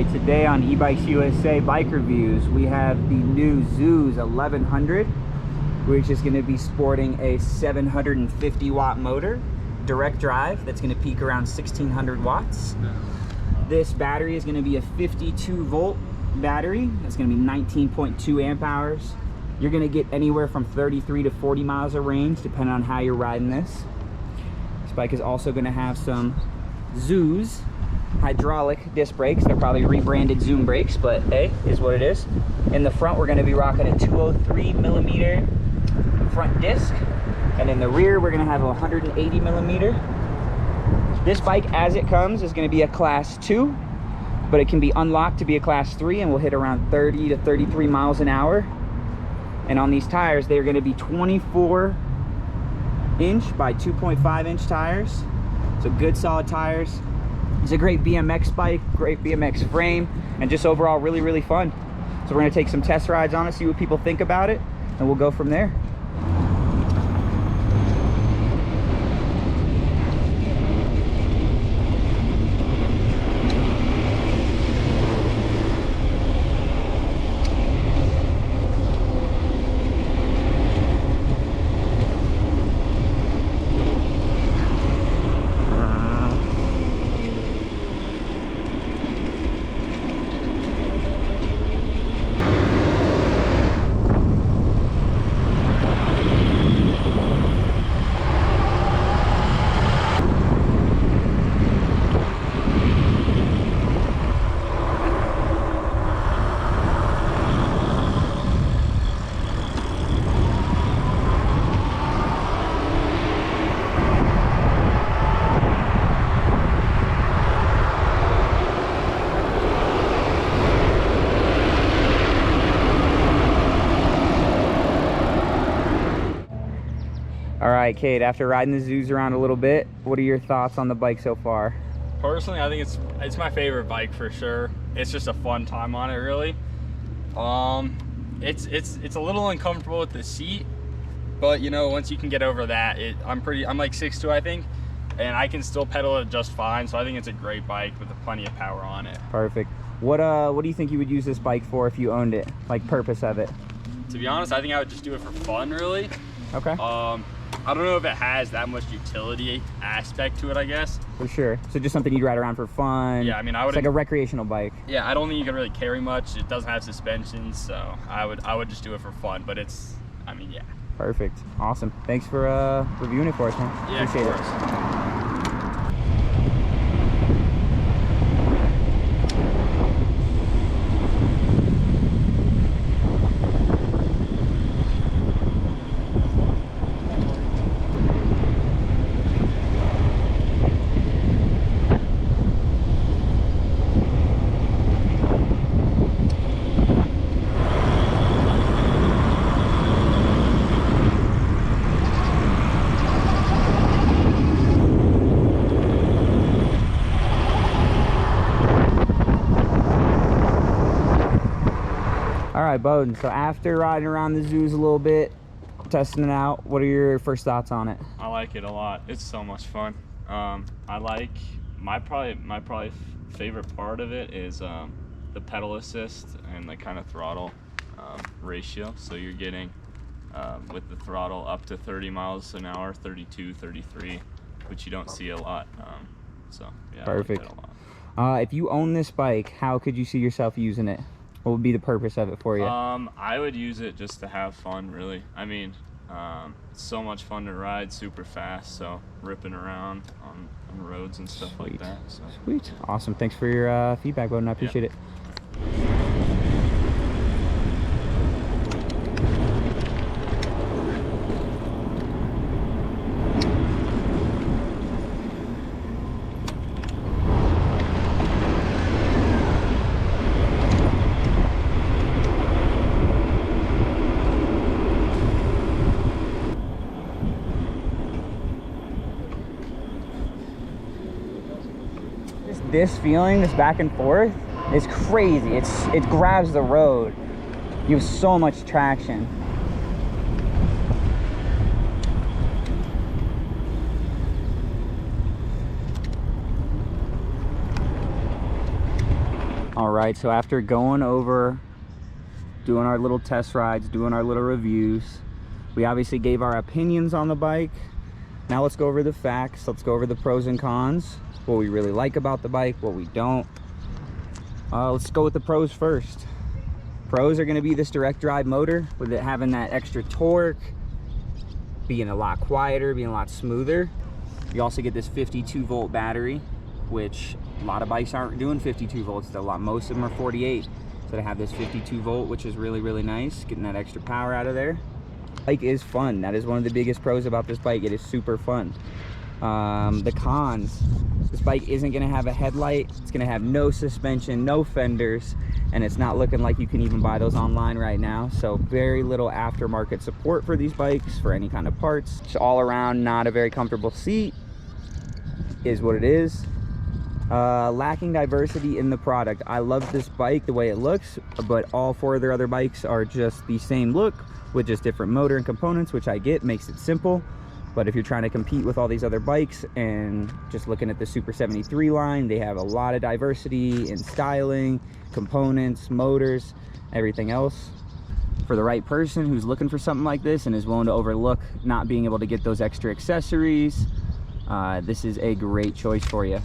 right, today on E-Bikes USA Bike Reviews, we have the new Zooz 1100, which is going to be sporting a 750 watt motor, direct drive, that's going to peak around 1600 watts. This battery is going to be a 52 volt battery. That's going to be 19.2 amp hours. You're going to get anywhere from 33 to 40 miles of range, depending on how you're riding this. This bike is also going to have some Zooz hydraulic disc brakes. They're probably rebranded Zoom brakes, but hey, is what it is. In the front, we're going to be rocking a 203 millimeter front disc, and in the rear, we're going to have a 180 millimeter. This bike, as it comes, is going to be a class 2, but it can be unlocked to be a class 3, and will hit around 30 to 33 miles an hour. And on these tires, they're going to be 24 inch by 2.5 inch tires. So good solid tires. It's a great BMX bike, great BMX frame, and just overall really, really fun. So we're gonna take some test rides on it, see what people think about it, and we'll go from there. All right, Kate, after riding the Zooz around a little bit, what are your thoughts on the bike so far? Personally, I think it's my favorite bike for sure. It's just a fun time on it, really. It's a little uncomfortable with the seat, but you know, once you can get over that, I'm like 6'2", I think, and I can still pedal it just fine. So I think it's a great bike with plenty of power on it. Perfect. What do you think you would use this bike for if you owned it? Like purpose of it? To be honest, I think I would just do it for fun, really. Okay. I don't know if it has that much utility aspect to it, I guess. For sure. So just something you'd ride around for fun. Yeah, I mean, it's like a recreational bike. Yeah, I don't think you can really carry much. It doesn't have suspension, so I would just do it for fun. But I mean, yeah. Perfect. Awesome. Thanks for reviewing it for us, man. Yeah, appreciate of course. All right, Bowden, so after riding around the Zooz a little bit, testing it out, what are your first thoughts on it? I like it a lot. It's so much fun. I like my probably favorite part of it is the pedal assist and the kind of throttle ratio. So you're getting with the throttle up to 30 miles an hour, 32, 33, which you don't see a lot. So yeah, perfect. I like that a lot. If you own this bike, how could you see yourself using it? What would be the purpose of it for you? I would use it just to have fun, really. I mean, it's so much fun to ride, super fast, so ripping around on roads and stuff like that. So. Sweet. Awesome. Thanks for your feedback, Bowden. I appreciate it. This feeling, this back and forth, is crazy. It grabs the road. You have so much traction. All right, so after going over, doing our little test rides, doing our little reviews, we obviously gave our opinions on the bike. Now let's go over the facts. Let's go over the pros and cons, what we really like about the bike, what we don't. Let's go with the pros first. Pros are going to be this direct drive motor, with it having that extra torque, being a lot quieter, being a lot smoother. You also get this 52 volt battery, which a lot of bikes aren't doing 52 volts. Most of them are 48. So to have this 52 volt, which is really, really nice, getting that extra power out of there. Bike is fun. That is one of the biggest pros about this bike. It is super fun. The cons, this bike isn't going to have a headlight. It's going to have no suspension, no fenders, and it's not looking like you can even buy those online right now. So very little aftermarket support for these bikes for any kind of parts. Just all around not a very comfortable seat is what it is. Lacking diversity in the product. I love this bike the way it looks, but all 4 of their other bikes are just the same look with just different motor and components, which I get, makes it simple. But if you're trying to compete with all these other bikes and just looking at the Super 73 line, they have a lot of diversity in styling, components, motors, everything else. For the right person who's looking for something like this and is willing to overlook not being able to get those extra accessories, this is a great choice for you.